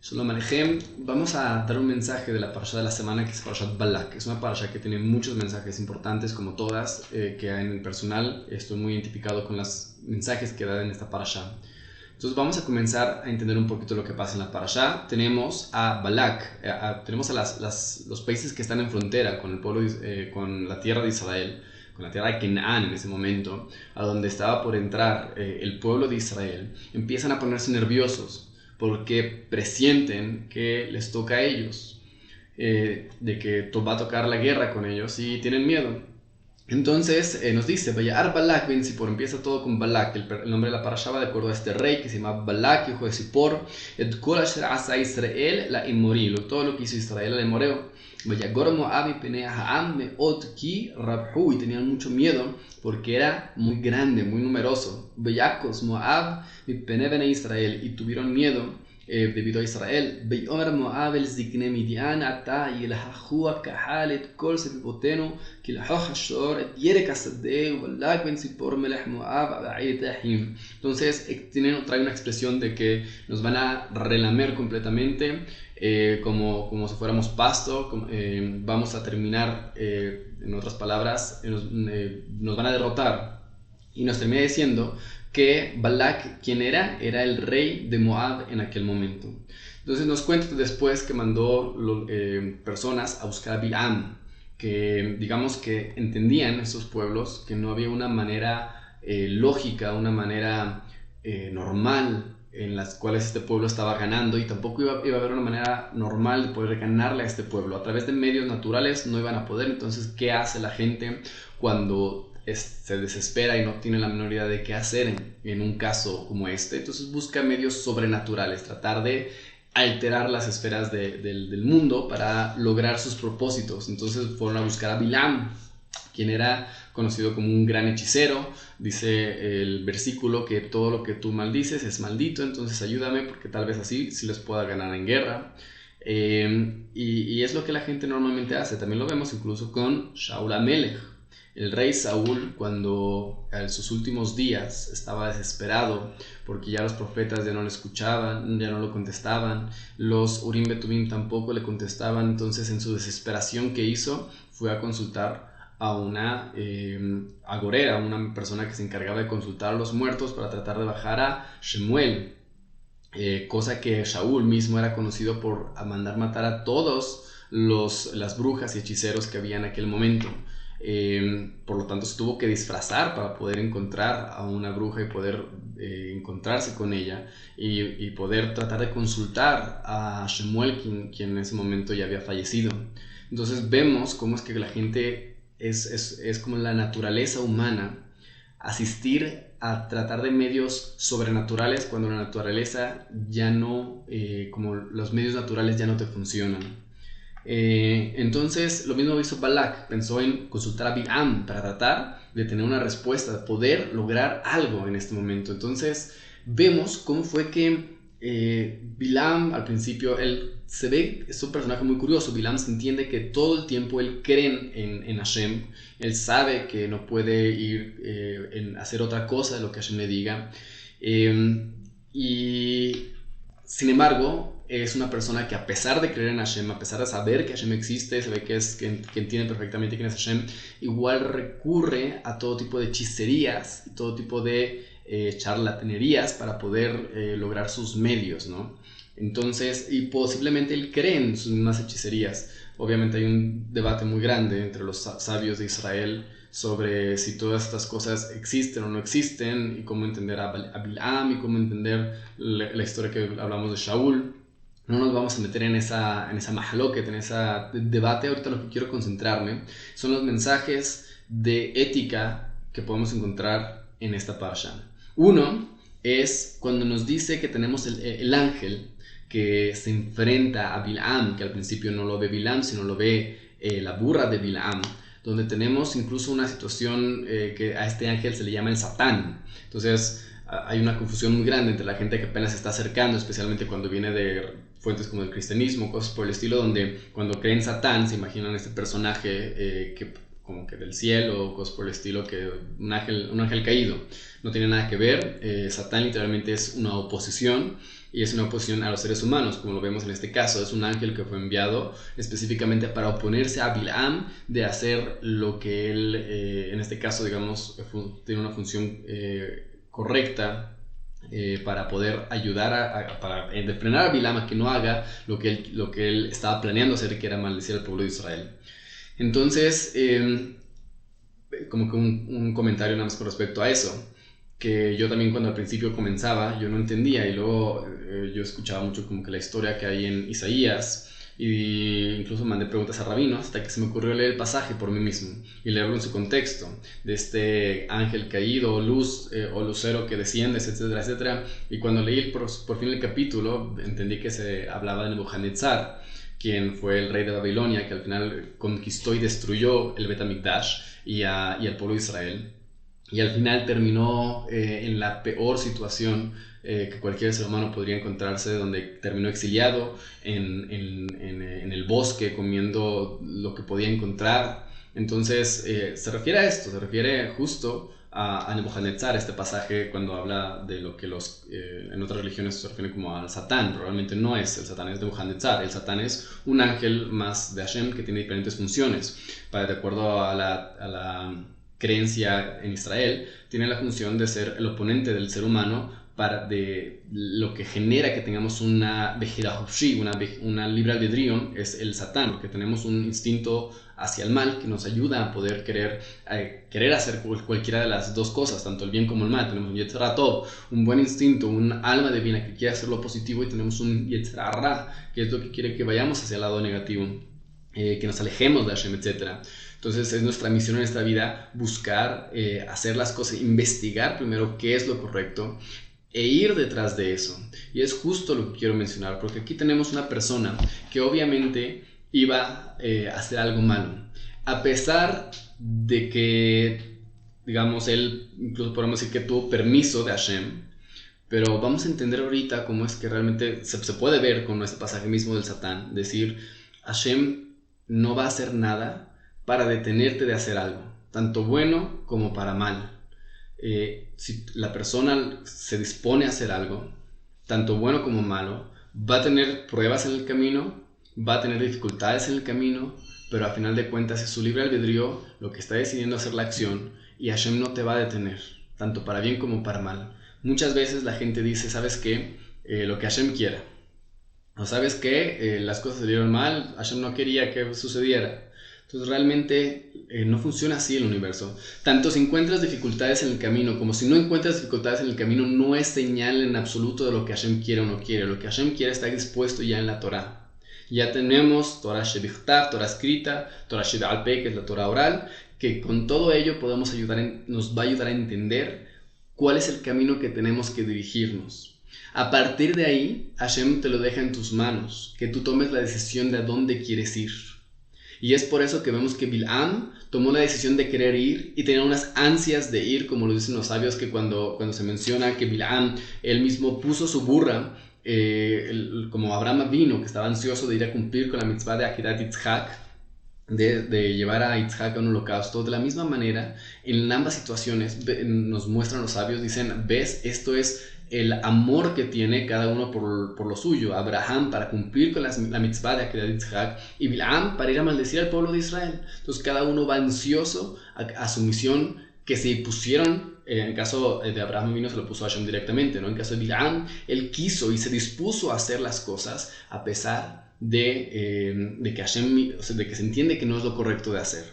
Shalom Alejem, vamos a dar un mensaje de la parasha de la semana que es Parashat Balak. Es una parasha que tiene muchos mensajes importantes como todas, que en el personal estoy muy identificado con los mensajes que dan en esta parasha. Entonces vamos a comenzar a entender un poquito lo que pasa en la parasha. Tenemos a Balak, tenemos a los países que están en frontera con el pueblo, con la tierra de Israel, con la tierra de Canaán en ese momento, a donde estaba por entrar el pueblo de Israel. Empiezan a ponerse nerviosos porque presienten que les toca a ellos, de que va a tocar la guerra con ellos y tienen miedo. Entonces nos dice, Vayar Balak ben Zippor, empieza todo con Balak, el nombre de la parasha va de acuerdo a este rey que se llama Balak, hijo de Zippor, et kol asher asa Israel la Emori, todo lo que hizo Israel al Emoreo. Vayagor Moab y Penea Ha'am me'ot ki rabhu, y tenían mucho miedo porque era muy grande, muy numeroso. Vayakos Moab y Penea Bene Israel, y tuvieron miedo debido a Israel. Vayomer Moab el zikne Midian ata yelhahua kahal et kol sebibotenu kilhah hashor et yerek asadeh Balak ben Zippor melech Moab ba'id ahim. Entonces trae una expresión de que nos van a relamer completamente, como si fuéramos pasto, vamos a terminar, en otras palabras, nos van a derrotar. Y nos termina diciendo que Balak, ¿quién era? Era el rey de Moab en aquel momento. Entonces nos cuenta después que mandó personas a buscar a Bilam, que digamos que entendían esos pueblos que no había una manera lógica, una manera normal en las cuales este pueblo estaba ganando, y tampoco iba a haber una manera normal de poder ganarle a este pueblo. A través de medios naturales no iban a poder. Entonces, ¿qué hace la gente cuando se desespera y no tiene la menor idea de qué hacer en un caso como este? Entonces busca medios sobrenaturales, tratar de alterar las esferas del mundo para lograr sus propósitos. Entonces fueron a buscar a Bilam, quien era conocido como un gran hechicero. Dice el versículo que todo lo que tú maldices es maldito, entonces ayúdame porque tal vez así sí les pueda ganar en guerra. Y es lo que la gente normalmente hace. También lo vemos incluso con Shaul HaMelech. El rey Saúl, cuando en sus últimos días estaba desesperado porque ya los profetas ya no le escuchaban, ya no lo contestaban, los Urim Betubim tampoco le contestaban, entonces en su desesperación, ¿qué hizo? Fue a consultar a una agorera, una persona que se encargaba de consultar a los muertos para tratar de bajar a Shemuel, cosa que Shaúl mismo era conocido por mandar matar a todos las brujas y hechiceros que había en aquel momento. Por lo tanto se tuvo que disfrazar para poder encontrar a una bruja y poder encontrarse con ella y poder tratar de consultar a Shemuel, quien en ese momento ya había fallecido. Entonces vemos cómo es que la gente es como la naturaleza humana, asistir a tratar de medios sobrenaturales cuando la naturaleza ya no, como los medios naturales ya no te funcionan. Entonces lo mismo hizo Balak, pensó en consultar a Bilam para tratar de tener una respuesta, de poder lograr algo en este momento. Entonces vemos cómo fue que Bilam al principio, él se ve, es un personaje muy curioso. Bilam se entiende que todo el tiempo él cree en Hashem, él sabe que no puede ir en hacer otra cosa de lo que Hashem le diga, y sin embargo es una persona que, a pesar de creer en Hashem, a pesar de saber que Hashem existe, sabe que entiende perfectamente quién es Hashem, igual recurre a todo tipo de hechicerías y todo tipo de charlatanerías para poder lograr sus medios, ¿no? Entonces, y posiblemente él cree en sus mismas hechicerías. Obviamente hay un debate muy grande entre los sabios de Israel sobre si todas estas cosas existen o no existen, y cómo entender a Bilam y cómo entender la historia que hablamos de Shaul. No nos vamos a meter en esa mahloket, en ese debate. Ahorita lo que quiero concentrarme son los mensajes de ética que podemos encontrar en esta parasha. Uno es cuando nos dice que tenemos el ángel que se enfrenta a Bilam, que al principio no lo ve Bilam, sino lo ve la burra de Bilam, donde tenemos incluso una situación que a este ángel se le llama el Satán. Entonces hay una confusión muy grande entre la gente que apenas se está acercando, especialmente cuando viene de fuentes como el cristianismo, cosas por el estilo, donde cuando creen Satán se imaginan este personaje que como que del cielo o cosas por el estilo, que un ángel caído. No tiene nada que ver. Satán literalmente es una oposición y es una oposición a los seres humanos, como lo vemos en este caso. Es un ángel que fue enviado específicamente para oponerse a Bilam de hacer lo que él, en este caso, digamos, tiene una función correcta, para poder ayudar para de frenar a Bilam a que no haga lo que él estaba planeando hacer, que era maldecir al pueblo de Israel. Entonces, como que un comentario nada más con respecto a eso, que yo también cuando al principio comenzaba, yo no entendía, y luego yo escuchaba mucho como que la historia que hay en Isaías, y incluso mandé preguntas a rabinos hasta que se me ocurrió leer el pasaje por mí mismo y leerlo en su contexto, de este ángel caído, o luz, o lucero que desciende, etcétera, etcétera. Y cuando leí por fin el capítulo, entendí que se hablaba de Nebuchadnezzar, quien fue el rey de Babilonia, que al final conquistó y destruyó el Bet HaMikdash y al pueblo de Israel. Y al final terminó en la peor situación que cualquier ser humano podría encontrarse, donde terminó exiliado en el bosque, comiendo lo que podía encontrar. Entonces, se refiere a esto, se refiere justo a Nebuchadnezzar, este pasaje, cuando habla de lo que en otras religiones se refiere como al Satán, pero realmente no es el Satán, es Nebuchadnezzar. El Satán es un ángel más de Hashem que tiene diferentes funciones. De acuerdo a la creencia en Israel, tiene la función de ser el oponente del ser humano, de lo que genera que tengamos una Bejira Hofshi, una libre albedrío, es el Satán, porque tenemos un instinto hacia el mal que nos ayuda a poder querer hacer cualquiera de las dos cosas, tanto el bien como el mal. Tenemos un Yetzer Tov, un buen instinto, un alma divina que quiere hacer lo positivo, y tenemos un Yetzer Ra, que es lo que quiere que vayamos hacia el lado negativo, que nos alejemos de Hashem, etc. Entonces es nuestra misión en esta vida buscar hacer las cosas, investigar primero qué es lo correcto e ir detrás de eso. Y es justo lo que quiero mencionar, porque aquí tenemos una persona que obviamente iba a hacer algo malo, a pesar de que, digamos, él incluso podemos decir que tuvo permiso de Hashem. Pero vamos a entender ahorita cómo es que realmente se puede ver con este pasaje mismo del Satán, decir, Hashem no va a hacer nada para detenerte de hacer algo, tanto bueno como para mal. Si la persona se dispone a hacer algo, tanto bueno como malo, va a tener pruebas en el camino, va a tener dificultades en el camino, pero a final de cuentas es su libre albedrío lo que está decidiendo hacer la acción, y Hashem no te va a detener, tanto para bien como para mal. Muchas veces la gente dice, ¿sabes qué? Lo que Hashem quiera. O ¿sabes qué? Las cosas salieron mal, Hashem no quería que sucediera. Entonces realmente no funciona así el universo. Tanto si encuentras dificultades en el camino como si no encuentras dificultades en el camino, no es señal en absoluto de lo que Hashem quiere o no quiere. Lo que Hashem quiere está dispuesto ya en la Torah. Ya tenemos Torah Shebichtav, Torah escrita, Torah Sheba'al Peh, que es la Torah oral, que con todo ello nos va a ayudar a entender cuál es el camino que tenemos que dirigirnos. A partir de ahí, Hashem te lo deja en tus manos, que tú tomes la decisión de a dónde quieres ir. Y es por eso que vemos que Bilam tomó la decisión de querer ir y tenía unas ansias de ir, como lo dicen los sabios, que cuando se menciona que Bilam, él mismo puso su burra, como Abraham vino, que estaba ansioso de ir a cumplir con la mitzvah de Akedat Yitzhak, de llevar a Yitzhak a un holocausto. De la misma manera, en ambas situaciones nos muestran los sabios, dicen, ves, esto es el amor que tiene cada uno por lo suyo. Abraham para cumplir con la mitzvah de Akedat Yitzhak, y Bilam para ir a maldecir al pueblo de Israel. Entonces cada uno va ansioso a su misión, que se pusieron. En el caso de Abraham vino, se lo puso a Hashem directamente, ¿no? En el caso de Bilam, él quiso y se dispuso a hacer las cosas a pesar de que Hashem, o sea, de que se entiende que no es lo correcto de hacer.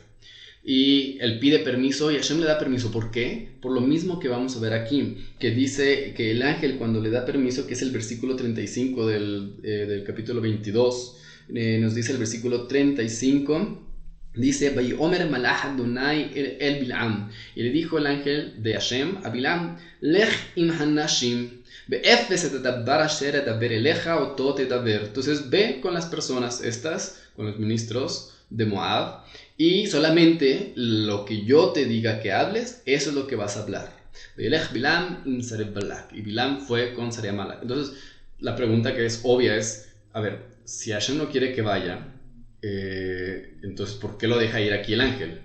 Y él pide permiso y Hashem le da permiso. ¿Por qué? Por lo mismo que vamos a ver aquí, que dice que el ángel, cuando le da permiso, que es el versículo 35 del capítulo 22, nos dice el versículo 35, dice, Vayomer malach Adonai el Bilam, y le dijo el ángel de Hashem a Bilam, Lech im hanashim, entonces ve con las personas estas, con los ministros de Moab, y solamente lo que yo te diga que hables, eso es lo que vas a hablar. Y Bilam fue con Sareh Malach. Entonces la pregunta que es obvia es, a ver, si Hashem no quiere que vaya, entonces ¿por qué lo deja ir aquí el ángel?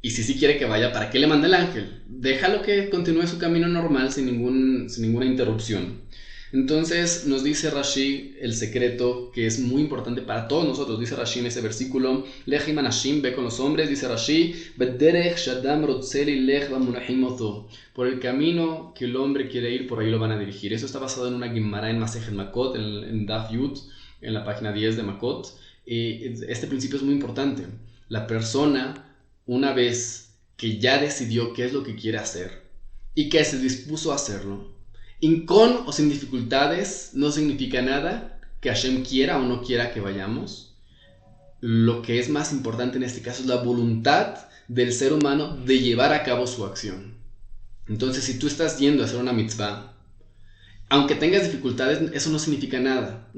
Y si sí quiere que vaya, ¿para qué le manda el ángel? Déjalo que continúe su camino normal sin ninguna interrupción. Entonces nos dice Rashi el secreto que es muy importante para todos nosotros. Dice Rashi en ese versículo, Lech im anashim, ve con los hombres, dice Rashi, Bederech shadam rotze lilech v'munachim oto. Por el camino que el hombre quiere ir, por ahí lo van a dirigir. Eso está basado en una Gemara en Masejet Makot, en Daf Yud, en la página 10 de Makot. Este principio es muy importante. La persona, una vez que ya decidió qué es lo que quiere hacer y que se dispuso a hacerlo, con o sin dificultades, no significa nada que Hashem quiera o no quiera que vayamos. Lo que es más importante en este caso es la voluntad del ser humano de llevar a cabo su acción. Entonces, si tú estás yendo a hacer una mitzvah, aunque tengas dificultades, eso no significa nada.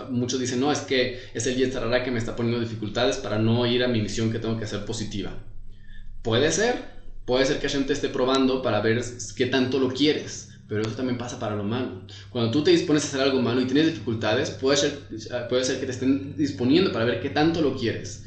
Muchos dicen, no, es que es el Yetzer Hara que me está poniendo dificultades para no ir a mi misión que tengo que hacer positiva. Puede ser que Hashem te esté probando para ver qué tanto lo quieres. Pero eso también pasa para lo malo. Cuando tú te dispones a hacer algo malo y tienes dificultades, puede ser que te estén disponiendo para ver qué tanto lo quieres.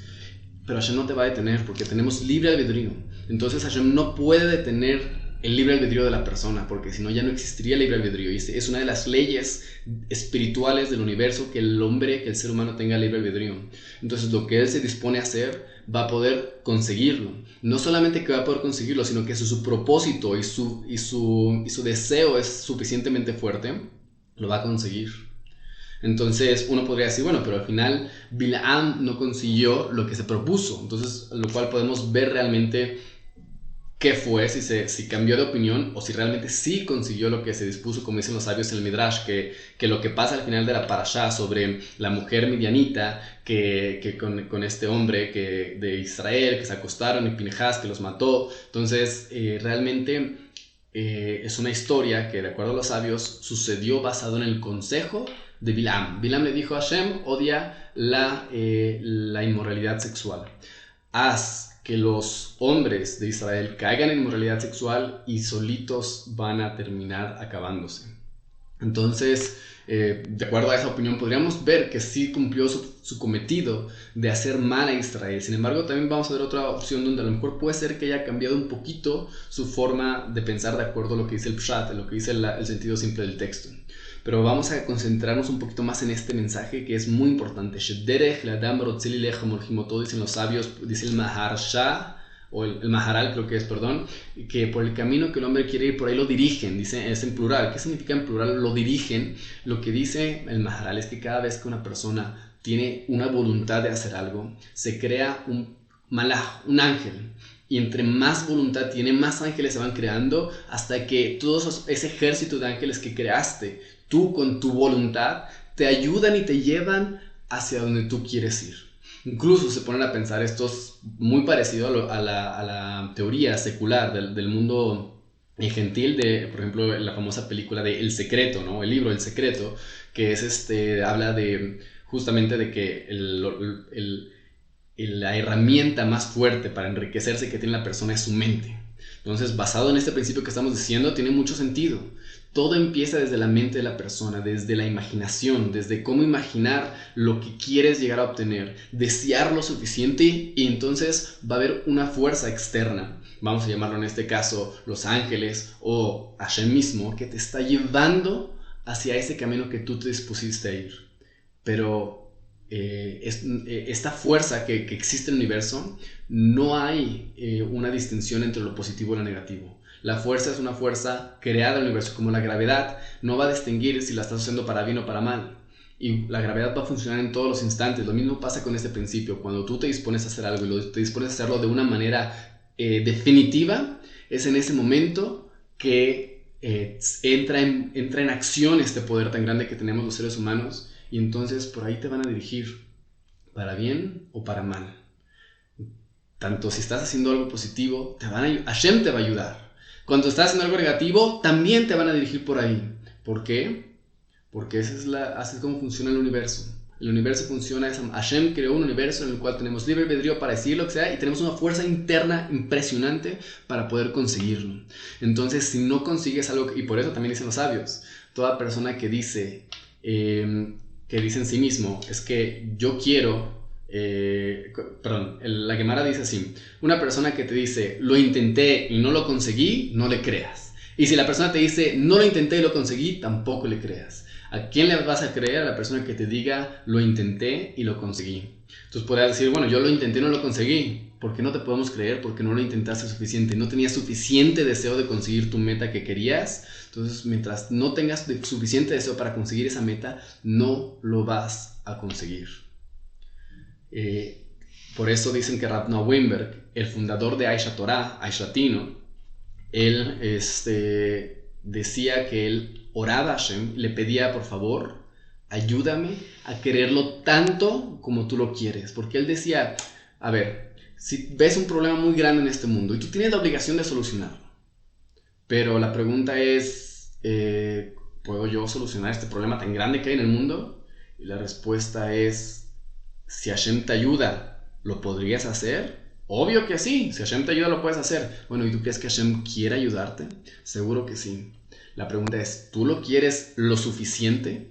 Pero Hashem no te va a detener porque tenemos libre albedrío. Entonces Hashem no puede detener el libre albedrío de la persona, porque si no ya no existiría el libre albedrío. Y es una de las leyes espirituales del universo, que el ser humano tenga libre albedrío. Entonces lo que él se dispone a hacer va a poder conseguirlo. No solamente que va a poder conseguirlo, sino que su propósito y su deseo es suficientemente fuerte, lo va a conseguir. Entonces uno podría decir, bueno, pero al final Bilam no consiguió lo que se propuso. Entonces, lo cual podemos ver realmente qué fue, si cambió de opinión o si realmente sí consiguió lo que se dispuso, como dicen los sabios en el Midrash, que lo que pasa al final de la parashá sobre la mujer midianita que con este hombre de Israel, que se acostaron, y Pinehas que los mató. Entonces realmente es una historia que, de acuerdo a los sabios, sucedió basado en el consejo de Bilam. Bilam le dijo a Hashem, odia la inmoralidad sexual. Haz que los hombres de Israel caigan en inmoralidad sexual y solitos van a terminar acabándose. Entonces, de acuerdo a esa opinión, podríamos ver que sí cumplió su cometido de hacer mal a Israel. Sin embargo, también vamos a ver otra opción donde a lo mejor puede ser que haya cambiado un poquito su forma de pensar de acuerdo a lo que dice el Pshat, lo que dice el sentido simple del texto. Pero vamos a concentrarnos un poquito más en este mensaje que es muy importante. Dicen los sabios, dice el Maharsha, o el Maharal creo que es, perdón, que por el camino que el hombre quiere ir, por ahí lo dirigen, dice, es en plural. ¿Qué significa en plural? Lo dirigen. Lo que dice el Maharal es que cada vez que una persona tiene una voluntad de hacer algo, se crea un malaj, un ángel. Y entre más voluntad tiene, más ángeles se van creando, hasta que todo ese ejército de ángeles que creaste, tú con tu voluntad, te ayudan y te llevan hacia donde tú quieres ir. Incluso se ponen a pensar, esto es muy parecido a la teoría secular del mundo gentil, por ejemplo, la famosa película de El Secreto, ¿no? El libro El Secreto, que es habla justamente de que la herramienta más fuerte para enriquecerse que tiene la persona es su mente. Entonces, basado en este principio que estamos diciendo, tiene mucho sentido. Todo empieza desde la mente de la persona, desde la imaginación, desde cómo imaginar lo que quieres llegar a obtener, desear lo suficiente, y entonces va a haber una fuerza externa, vamos a llamarlo en este caso los ángeles o Hashem mismo, que te está llevando hacia ese camino que tú te dispusiste a ir. Pero esta fuerza que existe en el universo, no hay una distinción entre lo positivo y lo negativo. La fuerza es una fuerza creada en el universo, como la gravedad. No va a distinguir si la estás haciendo para bien o para mal. Y la gravedad va a funcionar en todos los instantes. Lo mismo pasa con este principio. Cuando tú te dispones a hacer algo y te dispones a hacerlo de una manera definitiva, es en ese momento que entra en acción este poder tan grande que tenemos los seres humanos. Y entonces por ahí te van a dirigir, para bien o para mal. Tanto si estás haciendo algo positivo, Hashem te va a ayudar. Cuando estás haciendo algo negativo, también te van a dirigir por ahí. ¿Por qué? Porque así es como funciona el universo. El universo funciona, Hashem creó un universo en el cual tenemos libre albedrío para decir lo que sea, y tenemos una fuerza interna impresionante para poder conseguirlo. Entonces, si no consigues algo, y por eso también dicen los sabios, toda persona que dice en sí mismo, es que yo quiero... la Gemara dice así: una persona que te dice lo intenté y no lo conseguí, no le creas. Y si la persona te dice no lo intenté y lo conseguí, tampoco le creas. ¿A quién le vas a creer? A la persona que te diga, lo intenté y lo conseguí. Entonces podrás decir, bueno, yo lo intenté y no lo conseguí. ¿Por qué no te podemos creer? Porque no lo intentaste suficiente. No tenías suficiente deseo de conseguir tu meta que querías. Entonces, mientras no tengas suficiente deseo para conseguir esa meta, no lo vas a conseguir. Por eso dicen que Rav Noah Weinberg, el fundador de Aisha Torah, Aisha Tino, él decía que él oraba a Hashem, le pedía, por favor, ayúdame a quererlo tanto como tú lo quieres. Porque él decía, a ver, si ves un problema muy grande en este mundo y tú tienes la obligación de solucionarlo, pero la pregunta es, ¿puedo yo solucionar este problema tan grande que hay en el mundo? Y la respuesta es, si Hashem te ayuda, ¿lo podrías hacer? Obvio que sí, si Hashem te ayuda lo puedes hacer. Bueno, ¿y tú crees que Hashem quiere ayudarte? Seguro que sí. La pregunta es, ¿tú lo quieres lo suficiente?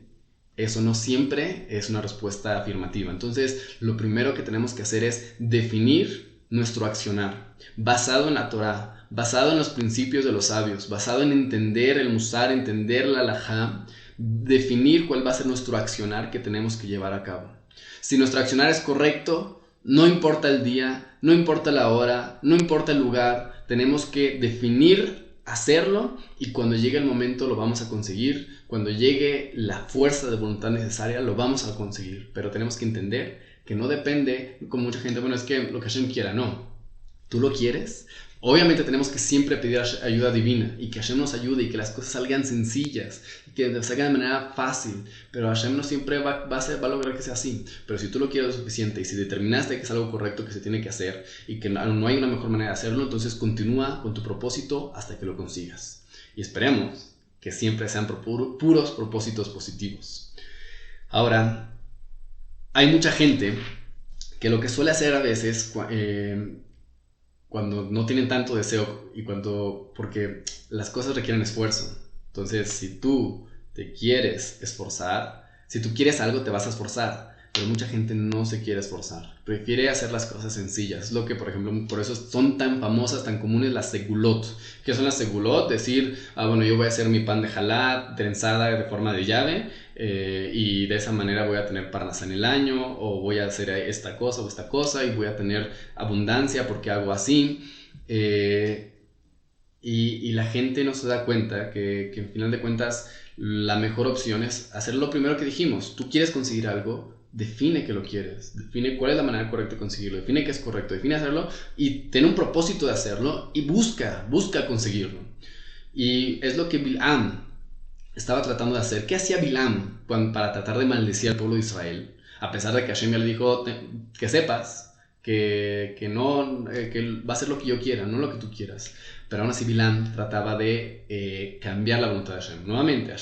Eso no siempre es una respuesta afirmativa. Entonces, lo primero que tenemos que hacer es definir nuestro accionar, basado en la Torah, basado en los principios de los sabios, basado en entender el musar, entender la halajá, definir cuál va a ser nuestro accionar que tenemos que llevar a cabo. Si nuestro accionar es correcto, no importa el día, no importa la hora, no importa el lugar, tenemos que definir hacerlo y cuando llegue el momento lo vamos a conseguir, cuando llegue la fuerza de voluntad necesaria lo vamos a conseguir, pero tenemos que entender que no depende, como mucha gente, bueno, es que lo que Hashem quiera, no, tú lo quieres. Obviamente tenemos que siempre pedir ayuda divina y que Hashem nos ayude y que las cosas salgan sencillas, que salgan de manera fácil, pero Hashem no siempre va a lograr que sea así. Pero si tú lo quieres lo suficiente y si determinaste que es algo correcto que se tiene que hacer y que no hay una mejor manera de hacerlo, entonces continúa con tu propósito hasta que lo consigas. Y esperemos que siempre sean puros propósitos positivos. Ahora, hay mucha gente que lo que suele hacer a veces cuando no tienen tanto deseo y porque las cosas requieren esfuerzo. Entonces, si tú te quieres esforzar, si tú quieres algo, te vas a esforzar. Pero mucha gente no se quiere esforzar. Prefiere hacer las cosas sencillas. Es lo que, por ejemplo, por eso son tan famosas, tan comunes las segulot. ¿Qué son las segulot? Decir, bueno, yo voy a hacer mi pan de jalá, trenzada de forma de llave, y de esa manera voy a tener parnas en el año, o voy a hacer esta cosa o esta cosa, y voy a tener abundancia porque hago así. Y la gente no se da cuenta que en final de cuentas la mejor opción es hacer lo primero que dijimos. Tú quieres conseguir algo, define que lo quieres, define cuál es la manera correcta de conseguirlo, define que es correcto, define hacerlo y ten un propósito de hacerlo y busca conseguirlo. Y es lo que Bilam estaba tratando de hacer. ¿Qué hacía Bilam para tratar de maldecir al pueblo de Israel? A pesar de que Hashem ya le dijo que sepas que va a ser lo que yo quiera, no lo que tú quieras. Pero aún así Bilam trataba de cambiar la voluntad de Hashem. Nuevamente,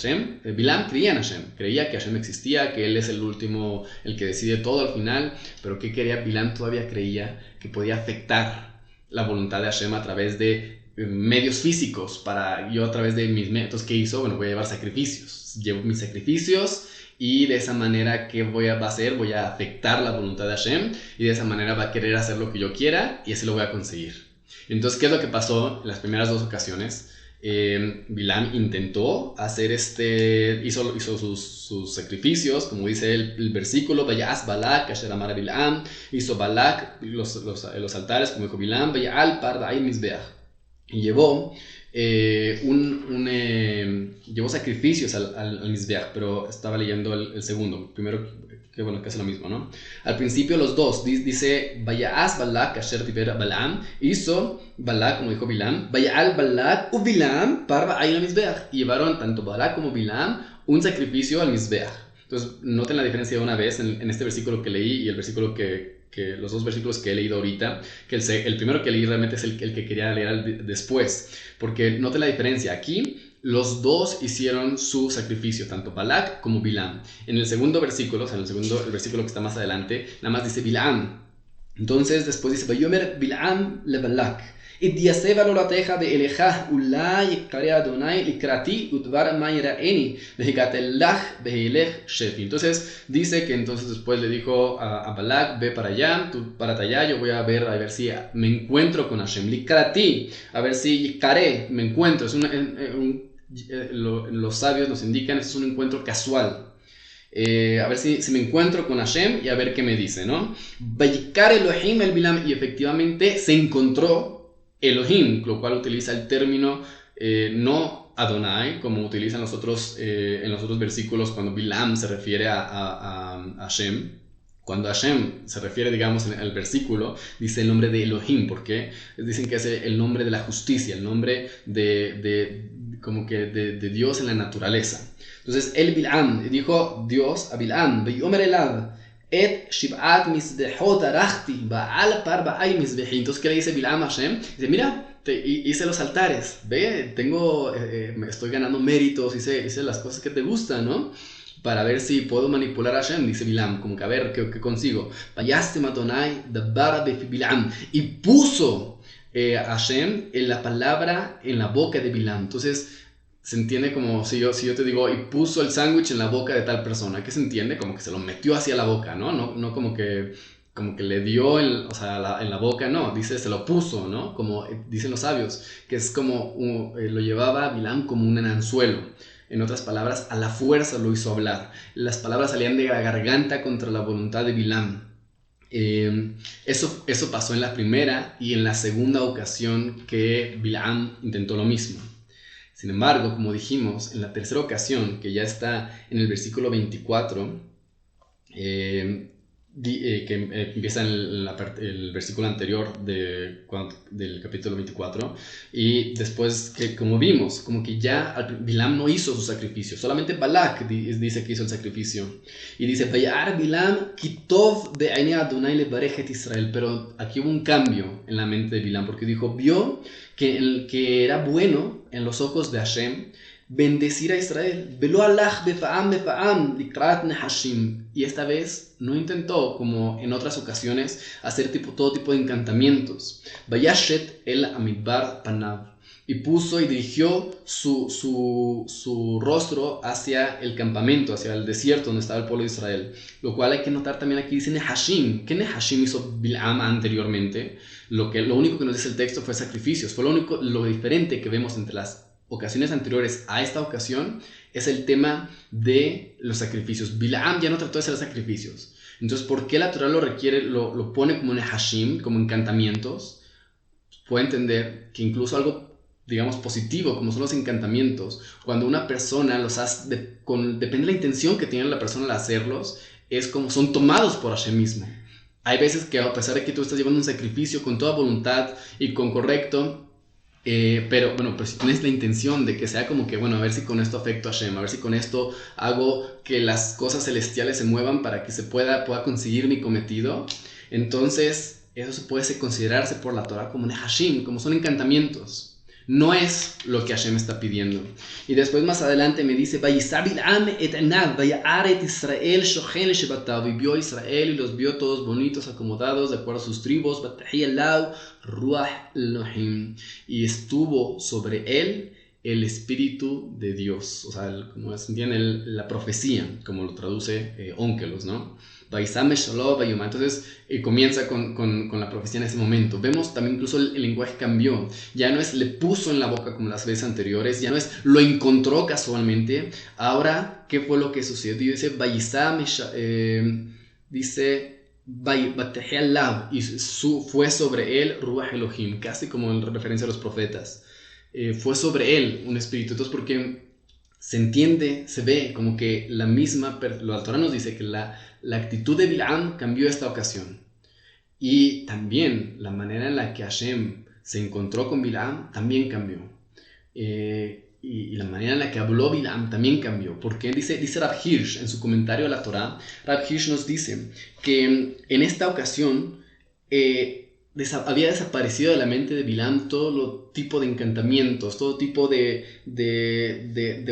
Bilam creía en Hashem, creía que Hashem existía, que él es el último, el que decide todo al final. Pero ¿qué quería? Bilam todavía creía que podía afectar la voluntad de Hashem a través de medios físicos. Yo a través de mis métodos, ¿qué hizo? Bueno, voy a llevar sacrificios. Llevo mis sacrificios y de esa manera, ¿qué va a hacer? Voy a afectar la voluntad de Hashem y de esa manera va a querer hacer lo que yo quiera y así lo voy a conseguir. Entonces, ¿qué es lo que pasó en las primeras dos ocasiones? Bilam intentó hacer hizo sus sacrificios, como dice el versículo, Vayas Balak, Asher Amar Bilam, hizo Balak los altares, como dijo Bilam, Vayal Pardai Mizbeach, y llevó llevó sacrificios al Mizbeach, pero estaba leyendo el segundo, primero que bueno, que es lo mismo, ¿no? Al principio los dos, dice, Vayas Balak, Asher Tiber Balaam, hizo Balak, como dijo Bilam, Vayal Balak u Bilam, Parva Ayla Mizbeach, y llevaron tanto Balak como Bilam un sacrificio al Mizbeach. Entonces, noten la diferencia de una vez en este versículo que leí y el versículo que los dos versículos que he leído ahorita, que el primero que leí realmente es el que quería leer después, porque noten la diferencia. Aquí los dos hicieron su sacrificio, tanto Balak como Bilam. En el segundo versículo, o sea, el versículo que está más adelante, nada más dice Bilam. Entonces después dice, Vayomer Bilam le Balak. Entonces dice que entonces después le dijo a Balak, ve para allá, tú párate allá, yo voy a ver si me encuentro con Hashem. Likrati, a ver si Yikare, me encuentro. Es los sabios nos indican, esto es un encuentro casual. A ver si me encuentro con Hashem y a ver qué me dice, ¿no? Vayikar Elohim el Bilam, y efectivamente se encontró Elohim, lo cual utiliza el término no Adonai, como utilizan en los otros versículos cuando Bilam se refiere a Hashem. Cuando Hashem se refiere, digamos, en el versículo, dice el nombre de Elohim, porque dicen que es el nombre de la justicia, el nombre de Dios en la naturaleza. Entonces, el Bilam, dijo Dios a Bilam, Veyomer elav, et shib'at misbehot arachti, ba'al par ba'ay misbehi. Entonces, ¿qué le dice Bilam a Hashem? Dice, mira, hice los altares, ve, me estoy ganando méritos, hice las cosas que te gustan, ¿no? Para ver si puedo manipular a Hashem, dice Bilam, como que a ver qué consigo. Y puso a Hashem en la palabra en la boca de Bilam. Entonces se entiende como si yo te digo, y puso el sándwich en la boca de tal persona. ¿Qué se entiende? Como que se lo metió hacia la boca, ¿no? No como que le dio en la boca, no, dice se lo puso, ¿no? Como dicen los sabios, que es como lo llevaba a Bilam como un anzuelo. En otras palabras, a la fuerza lo hizo hablar. Las palabras salían de la garganta contra la voluntad de Bilam. Eso pasó en la primera y en la segunda ocasión que Bilam intentó lo mismo. Sin embargo, como dijimos, en la tercera ocasión, que ya está en el versículo 24, que empieza en el versículo anterior del capítulo 24, y después, que como vimos, como que ya Bilam no hizo su sacrificio, solamente Balak dice que hizo el sacrificio, y dice, Vayar Bilam kitov be'einei Adonai lebarechet Israel, pero aquí hubo un cambio en la mente de Bilam, porque vio que era bueno en los ojos de Hashem bendecir a Israel. Velo alach befa'am likrat nehashim. Y esta vez no intentó, como en otras ocasiones, hacer todo tipo de encantamientos. Vayashet el amidbar panav. Y puso y dirigió su rostro hacia el campamento, hacia el desierto donde estaba el pueblo de Israel. Lo cual hay que notar también aquí, dice Nehashim. ¿Qué Nehashim hizo Bilam anteriormente? Lo único que nos dice el texto fue sacrificios. Fue lo diferente que vemos entre las ocasiones anteriores a esta ocasión, es el tema de los sacrificios. Bilam ya no trató de hacer sacrificios. Entonces, ¿por qué la Torah lo requiere, lo pone como Nehashim, como encantamientos? Puede entender que incluso algo, digamos, positivo, como son los encantamientos, cuando una persona los hace, depende de la intención que tiene la persona al hacerlos, es como son tomados por Hashem mismo. Hay veces que a pesar de que tú estás llevando un sacrificio con toda voluntad y con correcto, pero si tienes la intención de que sea como que, a ver si con esto afecto a Hashem, a ver si con esto hago que las cosas celestiales se muevan para que pueda conseguir mi cometido, entonces eso se puede considerarse por la Torah como Nehashim, como son encantamientos. No es lo que Hashem está pidiendo. Y después más adelante me dice, y vio Israel y los vio todos bonitos, acomodados, de acuerdo a sus tribus, y estuvo sobre él el Espíritu de Dios. O sea, como se entiende, la profecía, como lo traduce Onkelos, ¿no? Entonces comienza con la profecía en ese momento. Vemos también incluso el lenguaje cambió. Ya no es le puso en la boca como las veces anteriores, ya no es lo encontró casualmente. Ahora, ¿qué fue lo que sucedió? Dice y fue sobre él Ruach Elohim, casi como en referencia a los profetas. Fue sobre él un espíritu. Entonces, porque se entiende, se ve como que la Torah nos dice que la actitud de Bilam cambió esta ocasión. Y también la manera en la que Hashem se encontró con Bilam también cambió. Y la manera en la que habló Bilam también cambió. Porque dice Rab Hirsch en su comentario a la Torah, Rab Hirsch nos dice que en esta ocasión había desaparecido de la mente de Bilam todo tipo de encantamientos, todo tipo de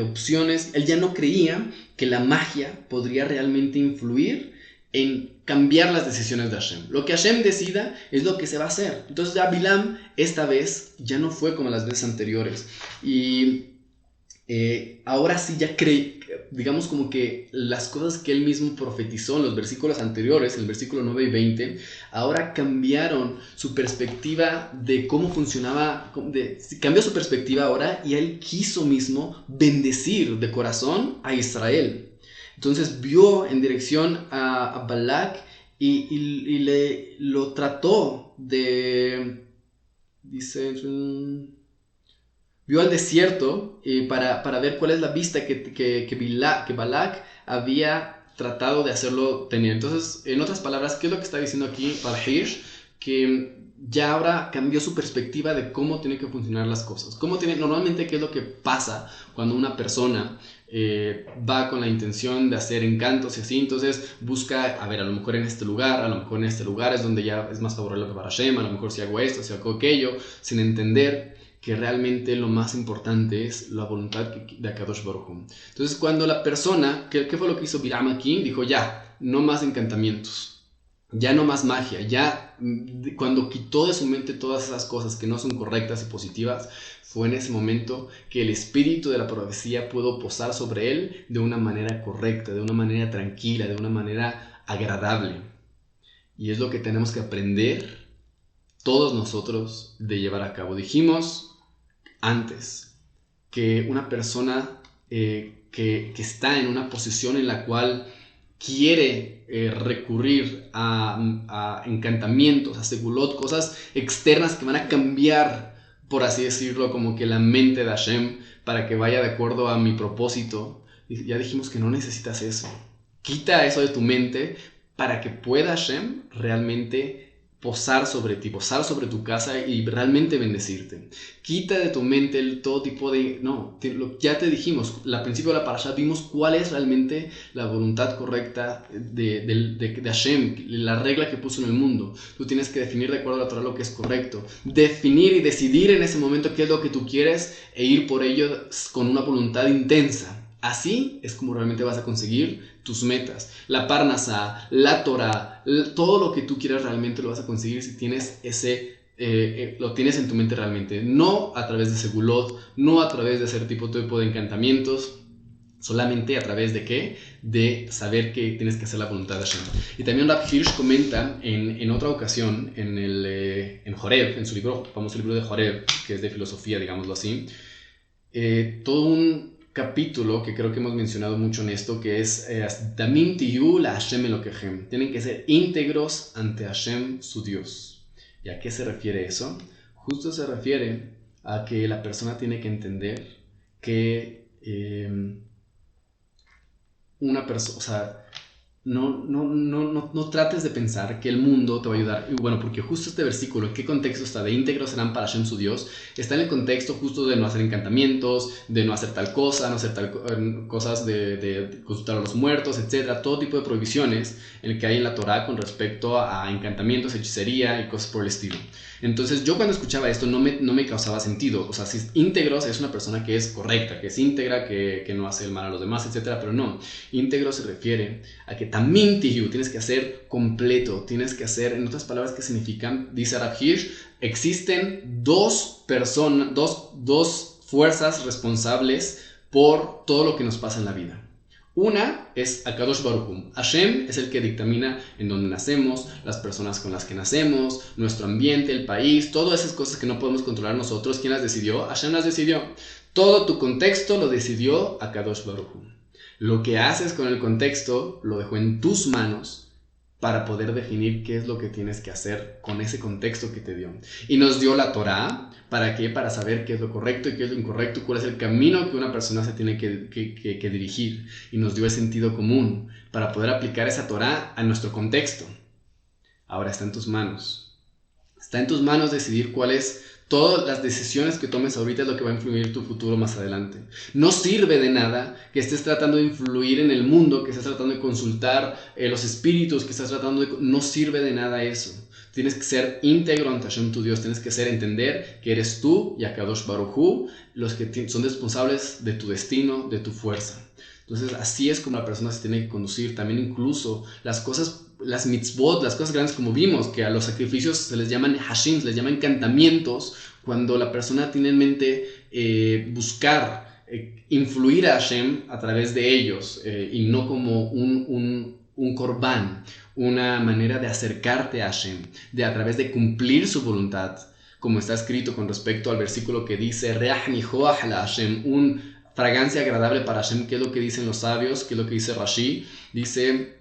opciones. Él ya no creía que la magia podría realmente influir en cambiar las decisiones de Hashem. Lo que Hashem decida es lo que se va a hacer. Entonces ya Bilam esta vez ya no fue como las veces anteriores. Y ahora sí ya cree, digamos como que las cosas que él mismo profetizó en los versículos anteriores, en el versículo 9 y 20, ahora cambiaron su perspectiva de cómo funcionaba, cambió su perspectiva ahora y él quiso mismo bendecir de corazón a Israel. Entonces vio en dirección a Balak y lo trató de, dice, vio al desierto para ver cuál es la vista que Balak había tratado de hacerlo tener. Entonces, en otras palabras, ¿qué es lo que está diciendo aquí Balhir? Que ya ahora cambió su perspectiva de cómo tienen que funcionar las cosas. Normalmente, ¿qué es lo que pasa cuando una persona va con la intención de hacer encantos y así? Entonces busca, a ver, a lo mejor en este lugar, a lo mejor en este lugar es donde ya es más favorable para Hashem, a lo mejor si hago esto, si hago aquello, sin entender que realmente lo más importante es la voluntad de Akadosh Baruj Hu. Entonces, cuando la persona, ¿qué fue lo que hizo Bilam aquí? Dijo, ya, no más encantamientos, ya no más magia, ya, cuando quitó de su mente todas esas cosas que no son correctas y positivas, fue en ese momento que el espíritu de la profecía pudo posar sobre él de una manera correcta, de una manera tranquila, de una manera agradable. Y es lo que tenemos que aprender todos nosotros de llevar a cabo. Dijimos antes que una persona que está en una posición en la cual quiere recurrir a encantamientos, a segulot, cosas externas que van a cambiar, por así decirlo, como que la mente de Hashem para que vaya de acuerdo a mi propósito. Ya dijimos que no necesitas eso. Quita eso de tu mente para que pueda Hashem realmente posar sobre ti, posar sobre tu casa y realmente bendecirte. Quita de tu mente todo tipo de... No, ya te dijimos, al principio de la parasha vimos cuál es realmente la voluntad correcta de Hashem, la regla que puso en el mundo. Tú tienes que definir de acuerdo a la Torah lo que es correcto. Definir y decidir en ese momento qué es lo que tú quieres e ir por ello con una voluntad intensa. Así es como realmente vas a conseguir tus metas. La Parnasá, la Torah, todo lo que tú quieras realmente lo vas a conseguir si tienes lo tienes en tu mente realmente. No a través de segulot, no a través de hacer tipo de encantamientos, solamente a través de ¿qué? De saber que tienes que hacer la voluntad de Hashem. Y también Rab Hirsch comenta en otra ocasión, en Joreb, en su famoso libro de Joreb, que es de filosofía, digámoslo así, todo un capítulo que creo que hemos mencionado mucho en esto, que es Damim tiyu la Hashem Elokehem. Tienen que ser íntegros ante Hashem, su Dios. ¿Y a qué se refiere eso? Justo se refiere a que la persona tiene que entender que una persona, o sea, no trates de pensar que el mundo te va a ayudar. Y bueno, porque justo este versículo, ¿en qué contexto está? De íntegros serán para Hashem su Dios. Está en el contexto justo de no hacer encantamientos, de no hacer tal cosa, no hacer cosas de consultar a los muertos, etc. Todo tipo de prohibiciones en el que hay en la Torah con respecto a encantamientos, hechicería y cosas por el estilo. Entonces yo cuando escuchaba esto no me causaba sentido. O sea, si es íntegros es una persona que es correcta, que es íntegra, que no hace el mal a los demás, etc. Pero no, íntegro se refiere a que también tienes que hacer completo, tienes que hacer, en otras palabras, ¿qué significan? Dice Rab Hirsch, existen dos fuerzas responsables por todo lo que nos pasa en la vida. Una es Akadosh Baruj Hu. Hashem es el que dictamina en dónde nacemos, las personas con las que nacemos, nuestro ambiente, el país, todas esas cosas que no podemos controlar nosotros. ¿Quién las decidió? Hashem las decidió. Todo tu contexto lo decidió Akadosh Baruj Hu. Lo que haces con el contexto lo dejó en tus manos para poder definir qué es lo que tienes que hacer con ese contexto que te dio. Y nos dio la Torah, ¿para qué? Para saber qué es lo correcto y qué es lo incorrecto, cuál es el camino que una persona se tiene que dirigir. Y nos dio el sentido común para poder aplicar esa Torah a nuestro contexto. Ahora está en tus manos. Está en tus manos decidir cuál es. Todas las decisiones que tomes ahorita es lo que va a influir en tu futuro más adelante. No sirve de nada que estés tratando de influir en el mundo, que estés tratando de consultar los espíritus, que estés tratando de... No sirve de nada eso. Tienes que ser íntegro ante Hashem, tu Dios. Tienes que entender que eres tú y Akadosh Baruj Hu los que son responsables de tu destino, de tu fuerza. Entonces así es como la persona se tiene que conducir. También incluso las cosas, las mitzvot, las cosas grandes, como vimos, que a los sacrificios se les llaman hashim, se les llaman encantamientos, cuando la persona tiene en mente buscar influir a Hashem a través de ellos y no como un korban, una manera de acercarte a Hashem, a través de cumplir su voluntad, como está escrito con respecto al versículo que dice Reach nihoach la Hashem, un fragancia agradable para Hashem. ¿Qué es lo que dicen los sabios? ¿Qué es lo que dice Rashi? Dice,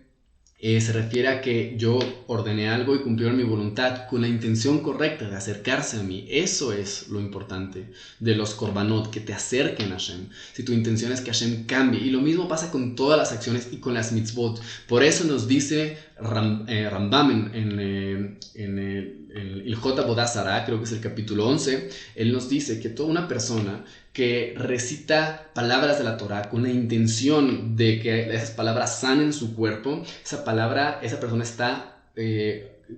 se refiere a que yo ordené algo y cumplieron mi voluntad con la intención correcta de acercarse a mí. Eso es lo importante de los korbanot, que te acerquen a Hashem. Si tu intención es que Hashem cambie. Y lo mismo pasa con todas las acciones y con las mitzvot. Por eso nos dice Rambam en el Ilhot Avodah Zarah, creo que es el capítulo 11, él nos dice que toda una persona que recita palabras de la Torah con la intención de que esas palabras sanen su cuerpo, esa persona está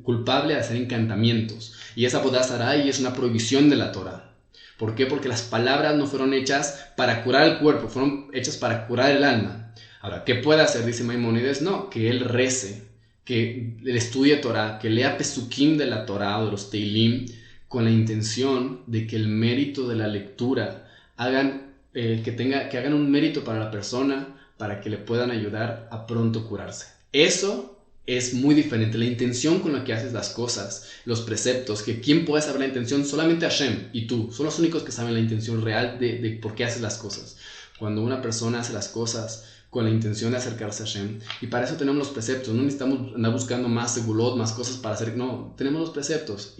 culpable de hacer encantamientos. Y esa Avodah Zarah es una prohibición de la Torah. ¿Por qué? Porque las palabras no fueron hechas para curar el cuerpo, fueron hechas para curar el alma. Ahora, ¿qué puede hacer? Dice Maimónides. No, que él rece, que él estudie Torah, que lea Pesukim de la Torah o de los Teilim, con la intención de que el mérito de la lectura que hagan un mérito para la persona, para que le puedan ayudar a pronto curarse. Eso es muy diferente, la intención con la que haces las cosas, los preceptos, que quién puede saber la intención, solamente Hashem y tú, son los únicos que saben la intención real de por qué haces las cosas. Cuando una persona hace las cosas con la intención de acercarse a Hashem, y para eso tenemos los preceptos, no necesitamos andar buscando más segulot, más cosas para hacer, no, tenemos los preceptos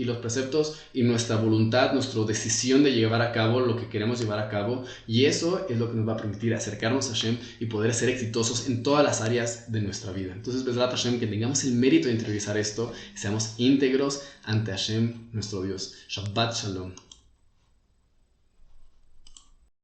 y nuestra voluntad, nuestra decisión de llevar a cabo lo que queremos llevar a cabo, y eso es lo que nos va a permitir acercarnos a Hashem y poder ser exitosos en todas las áreas de nuestra vida. Entonces, Bezrat Hashem, que tengamos el mérito de interiorizar esto y seamos íntegros ante Hashem, nuestro Dios. Shabbat Shalom.